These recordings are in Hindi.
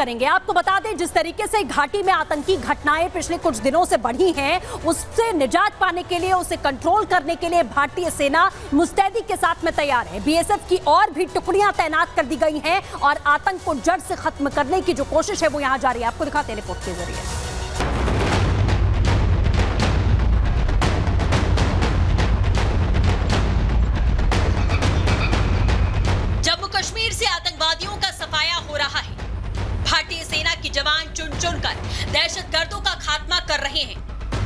करेंगे। आपको बता दें, जिस तरीके से घाटी में आतंकी घटनाएं पिछले कुछ दिनों से बढ़ी हैं, उससे निजात पाने के लिए, उसे कंट्रोल करने के लिए भारतीय सेना मुस्तैदी के साथ में तैयार है। बीएसएफ की और भी टुकड़ियां तैनात कर दी गई हैं और आतंक को जड़ से खत्म करने की जो कोशिश है वो यहां जारी है। आपको दिखाते हैं रिपोर्ट के जरिए। कश्मीर से आतंकवादियों का सफाया हो रहा है। भारतीय सेना के जवान चुन चुनकर दहशतगर्दों का खात्मा कर रहे हैं।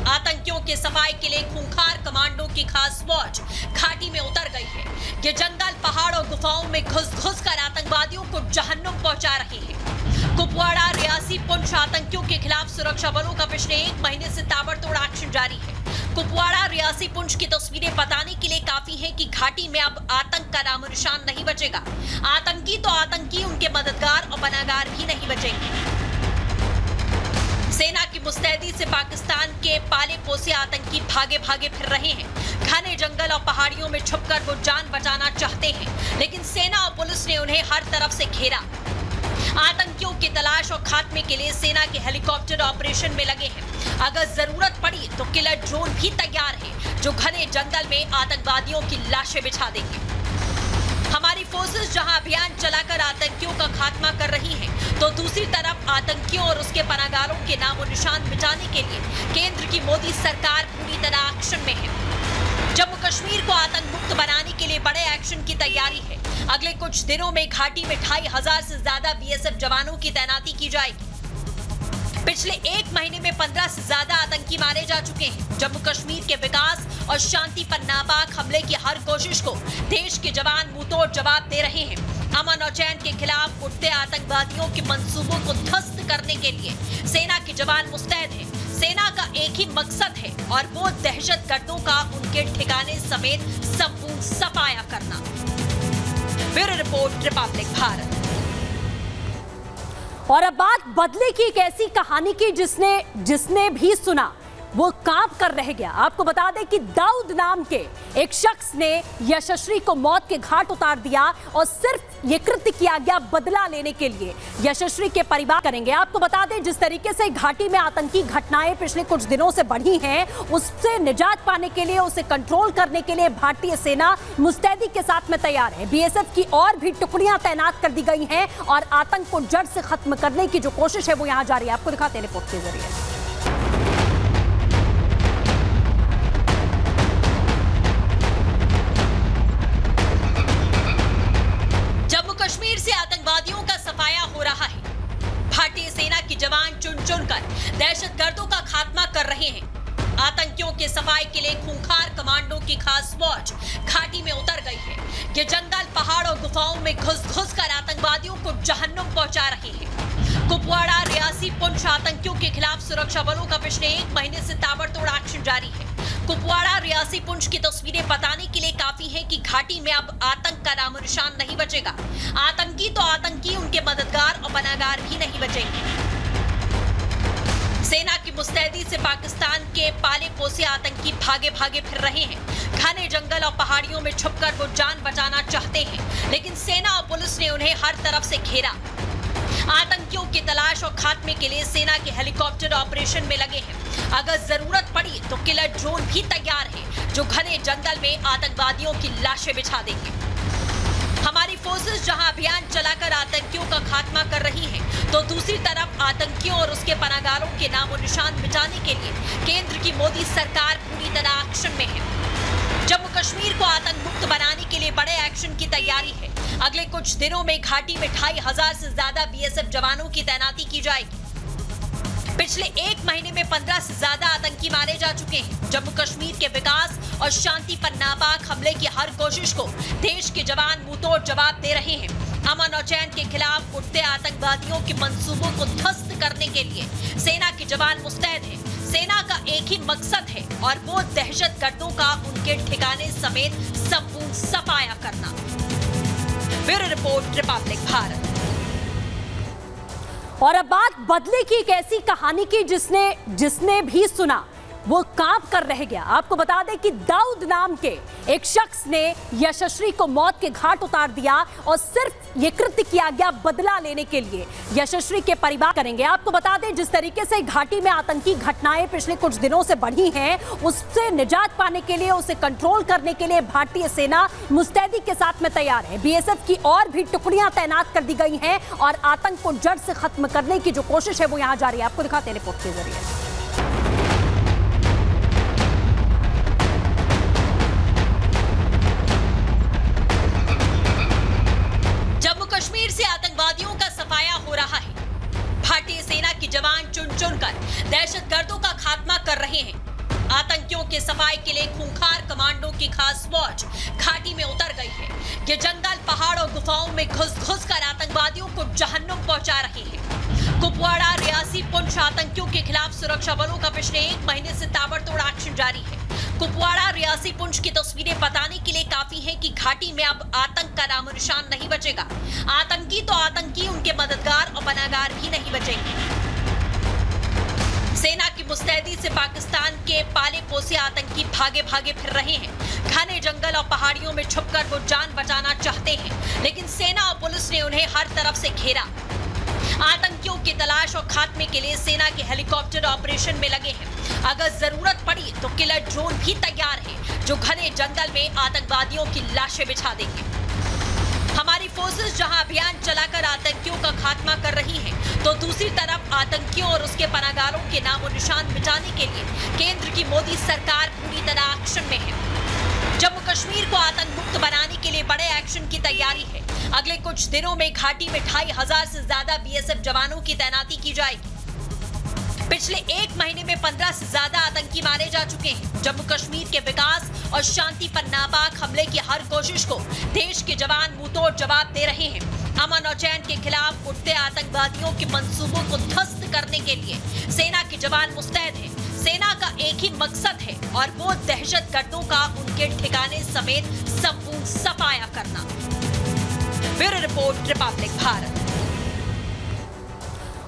आतंकियों के सफाई के लिए खूंखार कमांडो की खास फौज घाटी में उतर गई है। ये जंगल, पहाड़ और गुफाओं में घुस कर आतंकवादियों को जहन्नुम पहुंचा रहे हैं। कुपवाड़ा, रियासी, पुंछ आतंकियों के खिलाफ सुरक्षा बलों का पिछले 1 महीने से ताबड़तोड़ एक्शन जारी है। कुपवाड़ा, रियासी, पुंछ की तस्वीरें बताने के लिए काफी हैं कि घाटी में अब आतंक का नामो निशान नहीं बचेगा। आतंकी तो आतंकी, उनके मददगार और पनाहगार भी नहीं बचेंगे। सेना की मुस्तैदी से पाकिस्तान के पाले पोसे आतंकी भागे भागे फिर रहे हैं। घने जंगल और पहाड़ियों में छुपकर वो जान बचाना चाहते हैं, लेकिन सेना और पुलिस ने उन्हें हर तरफ से घेरा। आतंकियों की तलाश और खात्मे के लिए सेना के हेलीकॉप्टर ऑपरेशन में लगे हैं। अगर जरूरत पड़ी तो किलर ड्रोन भी तैयार है, जो घने जंगल में आतंकवादियों की लाशें बिछा देंगे। हमारी फोर्सेस जहां अभियान चलाकर आतंकियों का खात्मा कर रही हैं, तो दूसरी तरफ आतंकियों और उसके पनाहगारों के नामो निशान मिटाने के लिए केंद्र की मोदी सरकार पूरी तरह एक्शन में है। जम्मू कश्मीर को आतंक मुक्त बनाने के लिए बड़े एक्शन की तैयारी है। अगले कुछ दिनों में घाटी में 2500 से ज्यादा बीएसएफ जवानों की तैनाती की जाएगी। पिछले 1 महीने में 15 से ज्यादा आतंकी मारे जा चुके हैं। जम्मू कश्मीर के विकास और शांति पर नापाक हमले की हर कोशिश को देश के जवान मुंहतोड़ जवाब दे रहे हैं। अमन और चैन के खिलाफ उठते आतंकवादियों के मंसूबों को ध्वस्त करने के लिए सेना के जवान मुस्तैद हैं। सेना का एक ही मकसद है और वो दहशतगर्दों का उनके ठिकाने समेत संपूर्ण सफाया करना। Bureau report, Republic Bharat. और अब बात बदले की एक ऐसी कहानी की जिसने भी सुना वो कांप कर रह गया। आपको बता दें कि दाऊद नाम के एक शख्स ने यशस्वी को मौत के घाट उतार दिया और सिर्फ ये कृत्य किया गया बदला लेने के लिए। यशस्वी के परिवार करेंगे। आपको बता दें, जिस तरीके से घाटी में आतंकी घटनाएं पिछले कुछ दिनों से बढ़ी हैं, उससे निजात पाने के लिए, उसे कंट्रोल करने के लिए भारतीय सेना मुस्तैदी के साथ में तैयार है। बीएसएफ की और भी टुकड़ियां तैनात कर दी गई हैं और आतंक को जड़ से खत्म करने की जो कोशिश है वो यहां जारी है। आपको दिखाते हैं रिपोर्ट के जरिए। कश्मीर से आतंकवादियों का सफाया हो रहा है। भारतीय सेना के जवान चुन चुनकर दहशतगर्दों का खात्मा कर रहे हैं। आतंकियों के सफाई के लिए खूंखार कमांडो की खास फौज घाटी में उतर गई है। ये जंगल, पहाड़ और गुफाओं में घुस कर आतंकवादियों को जहन्नुम पहुंचा रहे हैं। कुपवाड़ा, रियासी, पुंछ आतंकियों के खिलाफ सुरक्षा बलों का पिछले 1 महीने से ताबड़तोड़ एक्शन जारी है। कुपवाड़ा, रियासी, पुंछ की तस्वीरें बताने के लिए काफी हैं कि घाटी में अब आतंक का नामो निशान नहीं बचेगा। आतंकी तो आतंकी, उनके मददगार और पनाहगार भी नहीं बचेंगे। सेना की मुस्तैदी से पाकिस्तान के पाले पोसे आतंकी भागे भागे फिर रहे हैं। घने जंगल और पहाड़ियों में छुपकर वो जान बचाना चाहते हैं, लेकिन सेना और पुलिस ने उन्हें हर तरफ से घेरा। आतंकियों की तलाश और खात्मे के लिए सेना के हेलीकॉप्टर ऑपरेशन में लगे हैं। अगर जरूरत पड़ी तो किलर ड्रोन भी तैयार है, जो घने जंगल में आतंकवादियों की लाशें बिछा देंगे। हमारी फोर्सेस जहां अभियान चलाकर आतंकियों का खात्मा कर रही हैं, तो दूसरी तरफ आतंकियों और उसके पनाहगारों के नामो निशान मिटाने के लिए केंद्र की मोदी सरकार पूरी तरह एक्शन में है। जम्मू कश्मीर को आतंक मुक्त बनाने के लिए बड़े एक्शन की तैयारी है। अगले कुछ दिनों में घाटी में 2500 से ज्यादा बीएसएफ जवानों की तैनाती की जाएगी। पिछले 1 महीने में 15 से ज्यादा आतंकी मारे जा चुके हैं। जम्मू कश्मीर के विकास और शांति पर नापाक हमले की हर कोशिश को देश के जवान मुंहतोड़ जवाब दे रहे हैं। अमन और चैन के खिलाफ उठते आतंकवादियों के मंसूबों को ध्वस्त करने के लिए सेना के जवान मुस्तैद हैं। सेना का एक ही मकसद है और वो दहशतगर्दों का उनके ठिकाने समेत संपूर्ण सफाया करना। Bureau report, Republic Bharat. और अब बात बदले की एक ऐसी कहानी की जिसने भी सुना वो कांप कर रह गया। आपको बता दें कि दाऊद नाम के एक शख्स ने यशस्वी को मौत के घाट उतार दिया और सिर्फ ये कृत्य किया गया बदला लेने के लिए। यशस्वी के परिवार करेंगे। आपको बता दें जिस तरीके से घाटी में आतंकी घटनाएं पिछले कुछ दिनों से बढ़ी हैं, उससे निजात पाने के लिए, उसे कंट्रोल करने के लिए भारतीय सेना मुस्तैदी के साथ में तैयार है। बीएसएफ की और भी टुकड़ियां तैनात कर दी गई हैं और आतंक को जड़ से खत्म करने की जो कोशिश है वो यहां जारी है। आपको दिखाते हैं रिपोर्ट के जरिए। कश्मीर से आतंकवादियों का सफाया हो रहा है। भारतीय सेना के जवान चुन चुनकर दहशतगर्दों का खात्मा कर रहे हैं। आतंकियों के सफाई के लिए खूंखार कमांडो की खास फौज घाटी में उतर गई है। ये जंगल, पहाड़ और गुफाओं में घुस कर आतंकवादियों को जहन्नुम पहुंचा रहे हैं। कुपवाड़ा, रियासी, पुंछ आतंकियों के खिलाफ सुरक्षा बलों का पिछले 1 महीने से ताबड़तोड़ एक्शन जारी है। कुपवाड़ा, रियासी, पुंछ की तस्वीरें बताने के लिए काफी है कि घाटी में अब आतंक का नामो निशान नहीं बचेगा। आतंकी तो आतंकी, उनके मददगार और पनाहगार भी नहीं बचेंगे। सेना की मुस्तैदी से पाकिस्तान के पाले पोसे आतंकी भागे भागे फिर रहे हैं। घने जंगल और पहाड़ियों में छुपकर वो जान बचाना चाहते हैं, लेकिन सेना और पुलिस ने उन्हें हर तरफ से घेरा। आतंकियों की तलाश और खात्मे के लिए सेना के हेलीकॉप्टर ऑपरेशन में लगे हैं। अगर जरूरत पड़ी तो किलर ड्रोन भी तैयार है, जो घने जंगल में आतंकवादियों की लाशें बिछा देंगे। हमारी फोर्सेस जहां अभियान चलाकर आतंकियों का खात्मा कर रही हैं, तो दूसरी तरफ आतंकियों और उसके पनाहगारों के नामो निशान मिटाने के लिए केंद्र की मोदी सरकार पूरी तरह एक्शन में है। जम्मू कश्मीर को आतंक मुक्त बनाने के लिए बड़े एक्शन की तैयारी है। अगले कुछ दिनों में घाटी में 2500 से ज्यादा बीएसएफ जवानों की तैनाती की जाएगी। पिछले 1 महीने में 15 से ज्यादा आतंकी मारे जा चुके हैं। जम्मू कश्मीर के विकास और शांति पर नापाक हमले की हर कोशिश को देश के जवान मुंहतोड़ जवाब दे रहे हैं। अमन और चैन के खिलाफ उठते आतंकवादियों के मंसूबों को ध्वस्त करने के लिए सेना के जवान मुस्तैद हैं। सेना का एक ही मकसद है और वो दहशतगर्दों का उनके ठिकाने समेत संपूर्ण सफाया करना। Bureau report, Republic Bharat.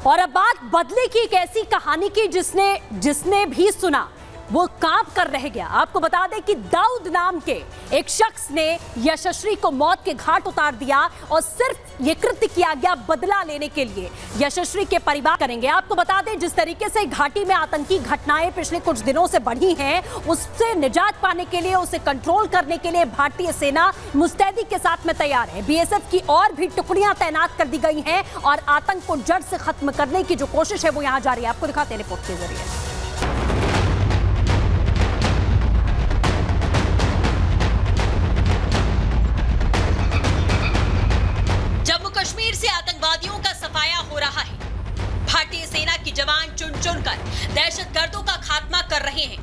और अब बात बदले की एक ऐसी कहानी की जिसने भी सुना वो कांप कर रह गया। आपको बता दें कि दाऊद नाम के एक शख्स ने यशस्वी को मौत के घाट उतार दिया और सिर्फ ये कृत्य किया गया बदला लेने के लिए। यशस्वी के परिवार करेंगे। आपको बता दें जिस तरीके से घाटी में आतंकी घटनाएं पिछले कुछ दिनों से बढ़ी हैं, उससे निजात पाने के लिए, उसे कंट्रोल करने के लिए भारतीय सेना मुस्तैदी के साथ में तैयार है। बीएसएफ की और भी टुकड़ियां तैनात कर दी गई हैं और आतंक को जड़ से खत्म करने की जो कोशिश है वो यहां जारी है। आपको दिखाते हैं रिपोर्ट के जरिए। कश्मीर से आतंकवादियों का सफाया हो रहा है। भारतीय सेना के जवान चुन चुनकर दहशतगर्दों का खात्मा कर रहे हैं।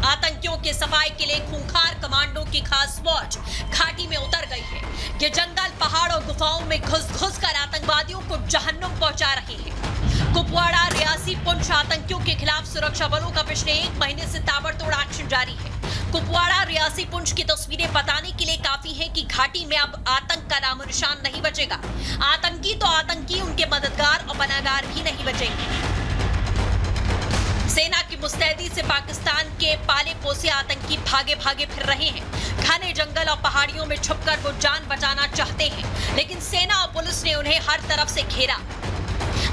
आतंकियों के सफाई के लिए खूंखार कमांडो की खास फौज घाटी में उतर गई है। ये जंगल, पहाड़ और गुफाओं में घुस कर आतंकवादियों को जहन्नुम पहुंचा रहे हैं। कुपवाड़ा, रियासी, पुंछ आतंकियों के खिलाफ सुरक्षा बलों का पिछले 1 महीने से ताबड़तोड़ एक्शन जारी है। कुपवाड़ा, रियासी, पुंछ की तस्वीरें बताने के लिए काफी है कि घाटी में अब आतंक का नामो निशान नहीं बचेगा। आतंकी तो आतंकी, उनके मददगार और पनाहगार भी नहीं बचेंगे। सेना की मुस्तैदी से पाकिस्तान के पाले पोसे आतंकी भागे भागे फिर रहे हैं। घने जंगल और पहाड़ियों में छुपकर वो जान बचाना चाहते हैं, लेकिन सेना और पुलिस ने उन्हें हर तरफ से घेरा।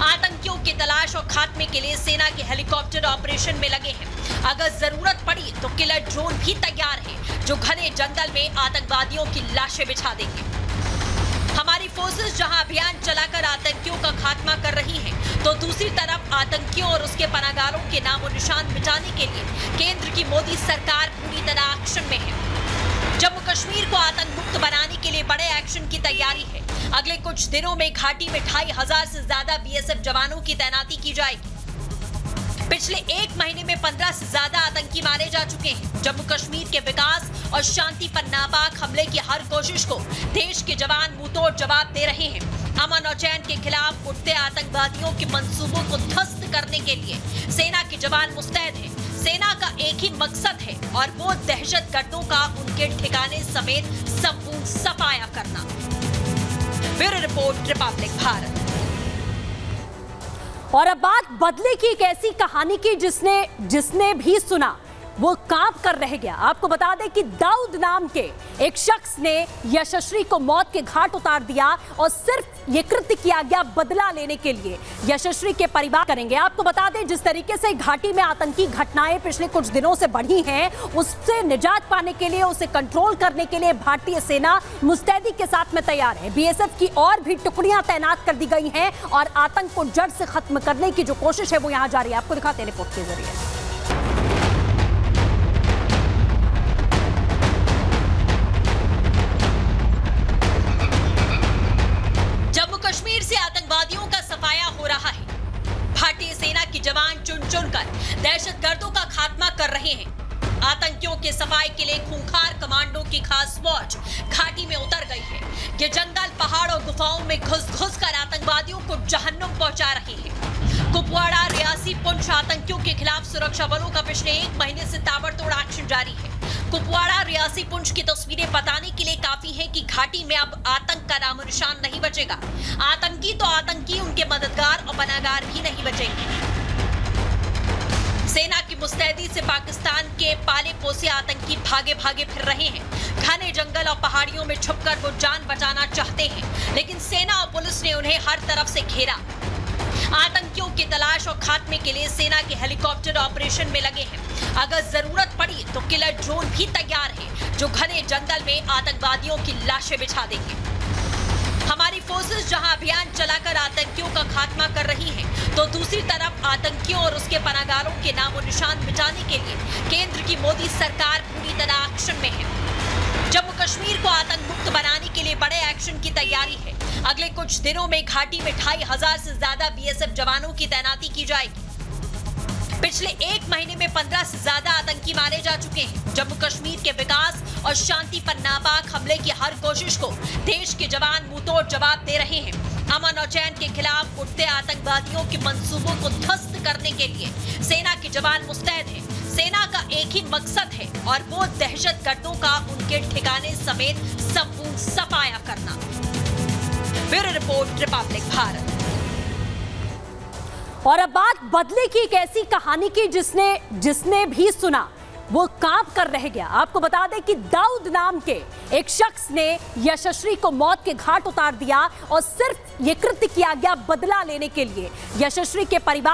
आतंकियों की तलाश और खात्मे के लिए सेना के हेलीकॉप्टर ऑपरेशन में लगे हैं। अगर जरूरत पड़ी तो किलर ड्रोन भी तैयार है, जो घने जंगल में आतंकवादियों की लाशें बिछा देंगे। हमारी फोर्सेस जहां अभियान चलाकर आतंकियों का खात्मा कर रही हैं, तो दूसरी तरफ आतंकियों और उसके पनाहगारों के नामो निशान मिटाने के लिए केंद्र की मोदी सरकार पूरी तरह एक्शन में है। जम्मू कश्मीर को आतंक मुक्त बनाने के लिए बड़े एक्शन की तैयारी है। अगले कुछ दिनों में घाटी में 2500 से ज्यादा बीएसएफ जवानों की तैनाती की जाएगी। पिछले 1 महीने में 15 से ज्यादा आतंकी मारे जा चुके हैं। जम्मू कश्मीर के विकास और शांति पर नापाक हमले की हर कोशिश को देश के जवान मुंहतोड़ जवाब दे रहे हैं। अमन और चैन के खिलाफ उठते आतंकवादियों के मंसूबों को ध्वस्त करने के लिए सेना के जवान मुस्तैद हैं। सेना का एक ही मकसद है और वो दहशतगर्दों का उनके ठिकाने समेत संपूर्ण सफाया करना। Bureau report, Republic Bharat. और अब बात बदले की एक ऐसी कहानी की जिसने भी सुना वो कांप कर रह गया। आपको बता दें कि दाऊद नाम के एक शख्स ने यशस्वी को मौत के घाट उतार दिया और सिर्फ ये कृत्य किया गया बदला लेने के लिए। यशस्वी के परिवार करेंगे। आपको बता दें जिस तरीके से घाटी में आतंकी घटनाएं पिछले कुछ दिनों से बढ़ी हैं, उससे निजात पाने के लिए, उसे कंट्रोल करने के लिए भारतीय सेना मुस्तैदी के साथ में तैयार है। बीएसएफ की और भी टुकड़ियां तैनात कर दी गई हैं और आतंक को जड़ से खत्म करने की जो कोशिश है वो यहां जारी है। आपको दिखाते हैं रिपोर्ट के जरिए। कश्मीर से आतंकवादियों का सफाया हो रहा है। भारतीय सेना के जवान चुन चुनकर दहशतगर्दों का खात्मा कर रहे हैं। आतंकियों के सफाई के लिए खूंखार कमांडो की खास फौज घाटी में उतर गई है। ये जंगल, पहाड़ और गुफाओं में घुस कर आतंकवादियों को जहन्नुम पहुंचा रहे हैं। कुपवाड़ा, रियासी, पुंछ आतंकियों के खिलाफ सुरक्षा बलों का पिछले 1 महीने से ताबड़तोड़ एक्शन जारी है। कुपवाड़ा, रियासी, पुंछ की तस्वीरें बताने के लिए काफी है कि घाटी में अब आतंक का नामो निशान नहीं बचेगा। आतंकी तो आतंकी, उनके मददगार और पनाहगार भी नहीं बचेंगे। सेना की मुस्तैदी से पाकिस्तान के पाले पोसे आतंकी भागे भागे फिर रहे हैं। घने जंगल और पहाड़ियों में छुपकर वो जान बचाना चाहते हैं, लेकिन सेना और पुलिस ने उन्हें हर तरफ से घेरा। आतंकियों की तलाश और खात्मे के लिए सेना के हेलीकॉप्टर ऑपरेशन में लगे हैं। अगर जरूरत पड़ी तो किलर ड्रोन भी तैयार है, जो घने जंगल में आतंकवादियों की लाशें बिछा देंगे। हमारी फोर्सेस जहां अभियान चलाकर आतंकियों का खात्मा कर रही है, तो दूसरी तरफ आतंकियों और उसके पनाहगारों के नामो निशान मिटाने के लिए केंद्र की मोदी सरकार पूरी तरह एक्शन में है। जम्मू कश्मीर को आतंक मुक्त बनाने के लिए बड़े एक्शन की तैयारी है। अगले कुछ दिनों में घाटी में 2500 से ज्यादा बीएसएफ जवानों की तैनाती की जाएगी। पिछले 1 महीने में 15 से ज्यादा आतंकी मारे जा चुके हैं। जम्मू कश्मीर के विकास और शांति पर नापाक हमले की हर कोशिश को देश के जवान मुंहतोड़ जवाब दे रहे हैं। अमन और चैन के खिलाफ उठते आतंकवादियों के मंसूबों को ध्वस्त करने के लिए सेना के जवान मुस्तैद हैं। सेना का एक ही मकसद है और वो दहशतगर्दों का उनके ठिकाने समेत संपूर्ण सफाया करना। Bureau report, Republic Bharat. और अब बात बदले की एक ऐसी कहानी की जिसने भी सुना वो कांप कर रह गया। आपको बता दें कि दाऊद नाम के एक शख्स ने यशस्वी को मौत के घाट उतार दिया और सिर्फ ये कृत्य किया गया बदला लेने के लिए। यशस्वी के परिवार